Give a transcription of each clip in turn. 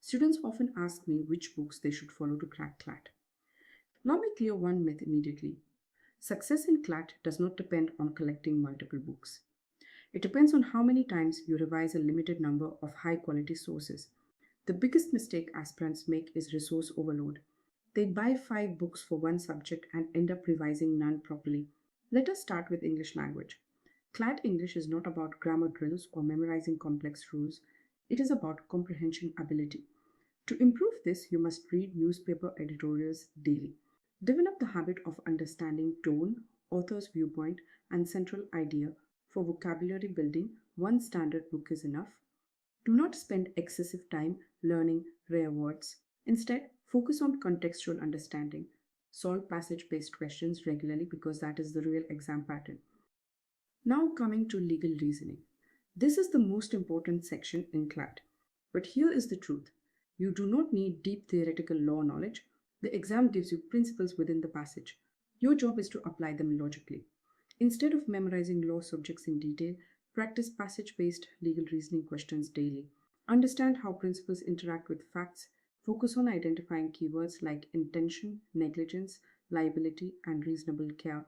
Students often ask me which books they should follow to crack CLAT. Now we clear one myth immediately. Success in CLAT does not depend on collecting multiple books. It depends on how many times you revise a limited number of high quality sources. The biggest mistake aspirants make is resource overload. They buy 5 books for one subject and end up revising none properly. Let us start with English language. CLAT English is not about grammar drills or memorizing complex rules. It is about comprehension ability. To improve this, you must read newspaper editorials daily. Develop the habit of understanding tone, author's viewpoint, and central idea. For vocabulary building, one standard book is enough. Do not spend excessive time learning rare words. Instead, focus on contextual understanding. Solve passage based questions regularly because that is the real exam pattern. Now, coming to legal reasoning. This is the most important section in CLAT. But here is the truth: you do not need deep theoretical law knowledge. The exam gives you principles within the passage. Your job is to apply them logically. Instead of memorizing law subjects in detail, practice passage based legal reasoning questions daily. Understand how principles interact with facts. Focus on identifying keywords like intention, negligence, liability, and reasonable care.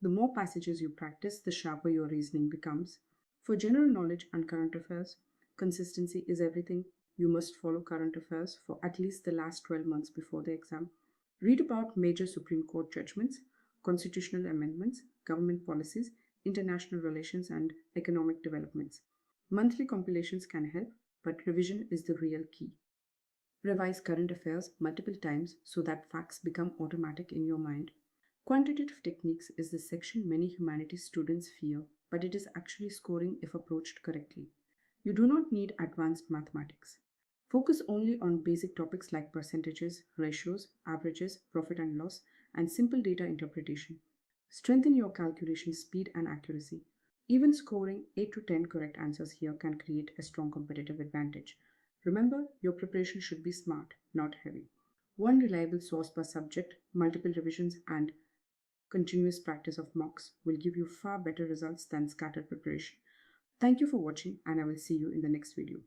The more passages you practice, the sharper your reasoning becomes. For general knowledge and current affairs, consistency is everything. You must follow current affairs for at least the last 12 months before the exam. Read about major Supreme Court judgments, constitutional amendments, government policies, international relations, and economic developments. Monthly compilations can help, but revision is the real key. Revise current affairs multiple times so that facts become automatic in your mind. Quantitative techniques is the section many humanities students fear, but it is actually scoring if approached correctly. You do not need advanced mathematics. Focus only on basic topics like percentages, ratios, averages, profit and loss, and simple data interpretation. Strengthen your calculation speed and accuracy. Even scoring 8 to 10 correct answers here can create a strong competitive advantage. Remember, your preparation should be smart, not heavy. One reliable source per subject, multiple revisions, and continuous practice of mocks will give you far better results than scattered preparation. Thank you for watching, and I will see you in the next video.